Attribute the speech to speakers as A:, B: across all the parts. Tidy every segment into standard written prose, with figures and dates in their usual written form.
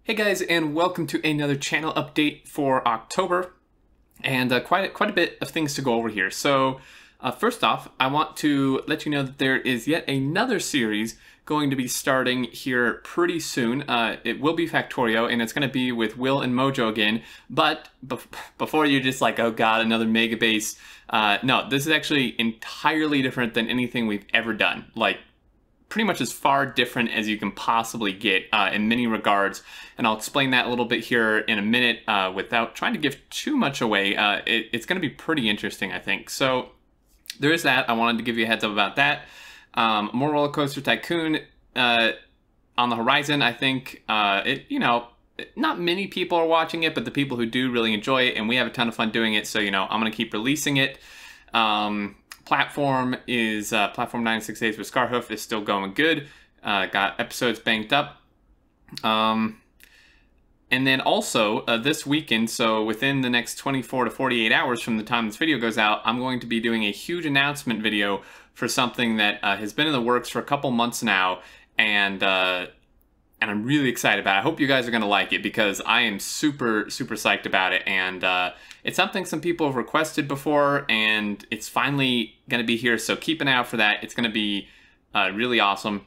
A: Hey guys, and welcome to another channel update for October, and quite a bit of things to go over here. So first off, I want to let you know that there is yet another series going to be starting here pretty soon. It will be Factorio, and it's going to be with Will and Mojo again. But before you're just like, oh god, another mega base. No, this is actually entirely different than anything we've ever done. Like, pretty much as far different as you can possibly get in many regards, and I'll explain that a little bit here in a minute without trying to give too much away. It's going to be pretty interesting, I think. So there is that. I wanted to give you a heads up about that. More Roller Coaster Tycoon on the horizon. I think not many people are watching it, but the people who do really enjoy it, and we have a ton of fun doing it. So I'm going to keep releasing it. Platform 96 Days with Scarhoof is still going good. Got episodes banked up. And then also this weekend, so within the next 24 to 48 hours from the time this video goes out, I'm going to be doing a huge announcement video for something that has been in the works for a couple months now, and I'm really excited about it. I hope you guys are going to like it because I am super psyched about it, and it's something some people have requested before, and it's finally going to be here, so keep an eye out for that. It's going to be really awesome.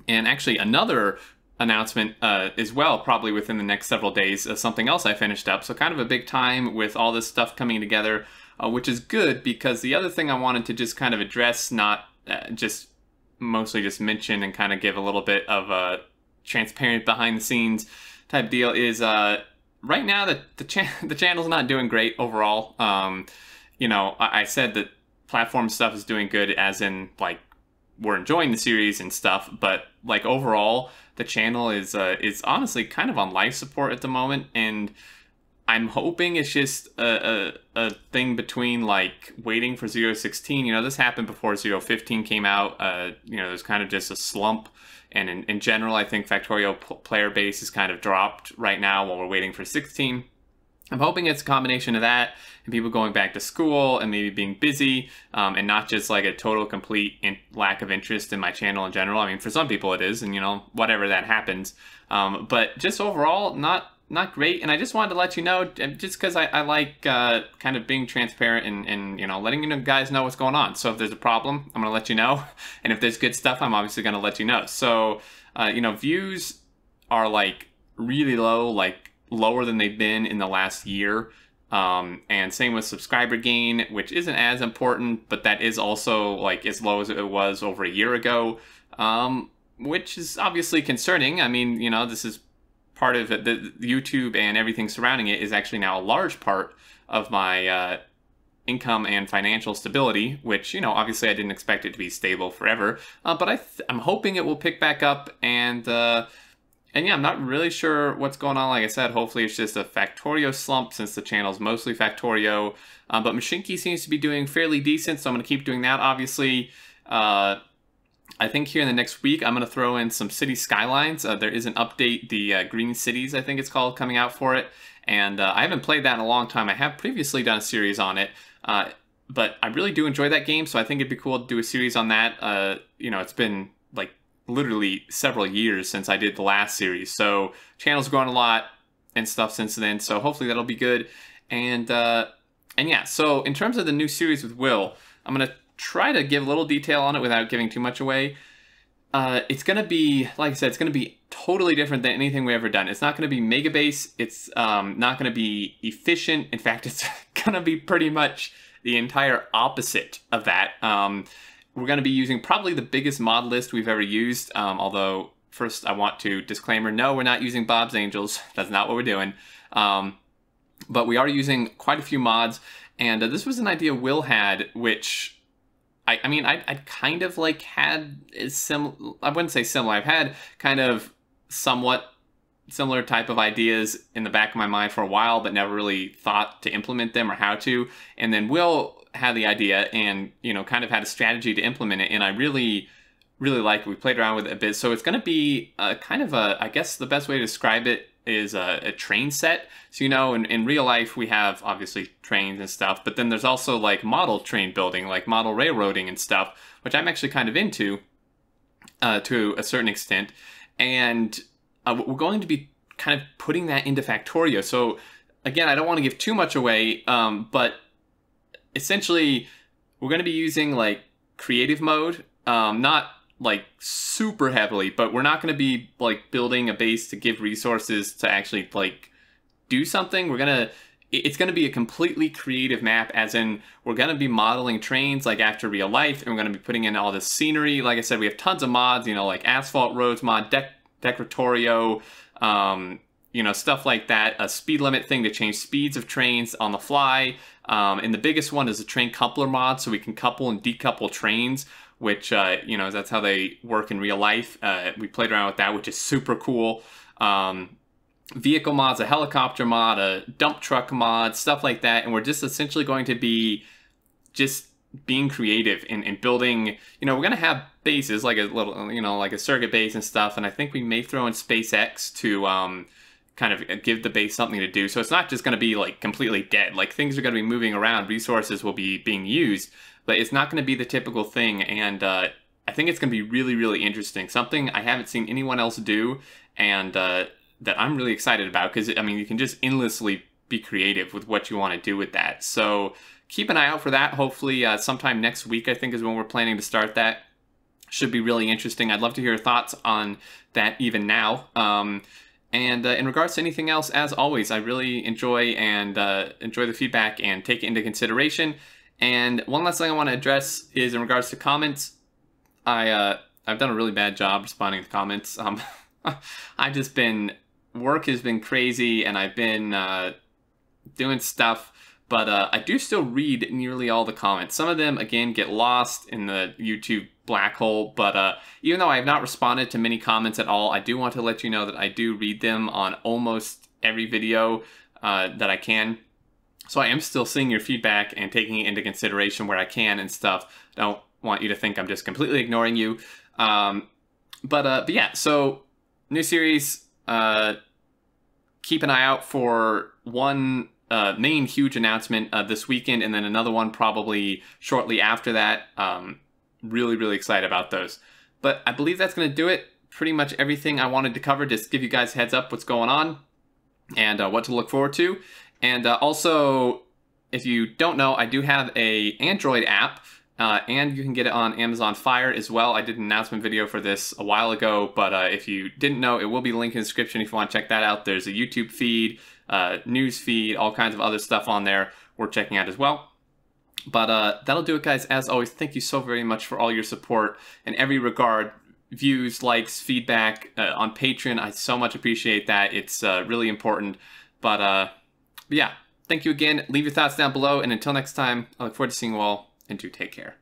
A: And actually another announcement as well, probably within the next several days, something else I finished up. So kind of a big time with all this stuff coming together, which is good because the other thing I wanted to just kind of address, not mostly just mention and kind of give a little bit of a transparent behind the scenes type deal is right now the channel's not doing great overall. I said that platform stuff is doing good, as in like we're enjoying the series and stuff, but like overall the channel is honestly kind of on life support at the moment, and I'm hoping it's just a thing between like waiting for 0.16. This happened before 0.15 came out. There's kind of just a slump. And in general, I think Factorio player base is kind of dropped right now while we're waiting for 16. I'm hoping it's a combination of that and people going back to school and maybe being busy, and not just like a total complete lack of interest in my channel in general. I mean, for some people it is, and whatever that happens. But just overall, not great. And I just wanted to let you know, just because I like kind of being transparent and letting you guys know what's going on. So if there's a problem, I'm going to let you know. And if there's good stuff, I'm obviously going to let you know. So, views are like really low, like lower than they've been in the last year. And same with subscriber gain, which isn't as important, but that is also like as low as it was over a year ago, which is obviously concerning. I mean, this is part of it. The YouTube and everything surrounding it is actually now a large part of my income and financial stability, which, obviously I didn't expect it to be stable forever, but I'm hoping it will pick back up, and yeah, I'm not really sure what's going on. Like I said, hopefully it's just a Factorio slump since the channel's mostly Factorio, but Machinki seems to be doing fairly decent, so I'm going to keep doing that, obviously. I think here in the next week, I'm going to throw in some city skylines. There is an update, the Green Cities, I think it's called, coming out for it. And I haven't played that in a long time. I have previously done a series on it, but I really do enjoy that game, so I think it'd be cool to do a series on that. It's been like literally several years since I did the last series, so channel's grown a lot and stuff since then, so hopefully that'll be good. And yeah, so in terms of the new series with Will, I'm going to try to give a little detail on it without giving too much away. It's going to be, like I said, it's going to be totally different than anything we've ever done. It's not going to be mega base. It's not going to be efficient. In fact, it's going to be pretty much the entire opposite of that. We're going to be using probably the biggest mod list we've ever used. Although, first I want to disclaimer, no, we're not using Bob's Angels. That's not what we're doing. But we are using quite a few mods. And this was an idea Will had, which I mean, I kind of like had I wouldn't say similar. I've had kind of somewhat similar type of ideas in the back of my mind for a while, but never really thought to implement them or how to. And then Will had the idea and, kind of had a strategy to implement it. And I really like it. We played around with it a bit. So it's going to be kind of I guess the best way to describe it is a train set. So, in real life, we have obviously trains and stuff, but then there's also like model train building, like model railroading and stuff, which I'm actually kind of into to a certain extent. And we're going to be kind of putting that into Factorio. So again, I don't want to give too much away, but essentially we're going to be using like creative mode, not like super heavily, but we're not going to be like building a base to give resources to actually like do something. It's going to be a completely creative map, as in we're going to be modeling trains like after real life, and we're going to be putting in all this scenery. Like I said, we have tons of mods, you know, like asphalt roads mod, Decretorio, you know, stuff like that. A speed limit thing to change speeds of trains on the fly. And the biggest one is a train coupler mod, so we can couple and decouple trains, which, you know, that's how they work in real life. We played around with that, which is super cool. Vehicle mods, a helicopter mod, a dump truck mod, stuff like that. And we're just essentially going to be just being creative and building, you know, we're going to have bases like a little, you know, like a circuit base and stuff. And I think we may throw in SpaceX to kind of give the base something to do. So it's not just going to be like completely dead. Like things are going to be moving around, resources will be being used, but it's not going to be the typical thing. And I think it's going to be really, really interesting. Something I haven't seen anyone else do, and that I'm really excited about, because I mean, you can just endlessly be creative with what you want to do with that. So keep an eye out for that. Hopefully sometime next week, I think, is when we're planning to start that. Should be really interesting. I'd love to hear your thoughts on that even now. And in regards to anything else, as always, I really enjoy the feedback and take it into consideration. And one last thing I want to address is in regards to comments. I've done a really bad job responding to comments. Work has been crazy, and I've been doing stuff, but I do still read nearly all the comments. Some of them, again, get lost in the YouTube black hole, but even though I have not responded to many comments at all, I do want to let you know that I do read them on almost every video that I can. So I am still seeing your feedback and taking it into consideration where I can and stuff. I don't want you to think I'm just completely ignoring you. But yeah, so new series, keep an eye out for one main huge announcement this weekend, and then another one probably shortly after that. Really, really excited about those. But I believe that's going to do it. Pretty much everything I wanted to cover, just give you guys a heads up what's going on and what to look forward to. And also, if you don't know, I do have a Android app, and you can get it on Amazon Fire as well. I did an announcement video for this a while ago, but if you didn't know, it will be linked in the description if you want to check that out. There's a YouTube feed, news feed, all kinds of other stuff on there worth checking out as well. But that'll do it, guys. As always, thank you so very much for all your support in every regard. Views, likes, feedback on Patreon. I so much appreciate that. It's really important. But yeah, thank you again. Leave your thoughts down below. And until next time, I look forward to seeing you all, and do take care.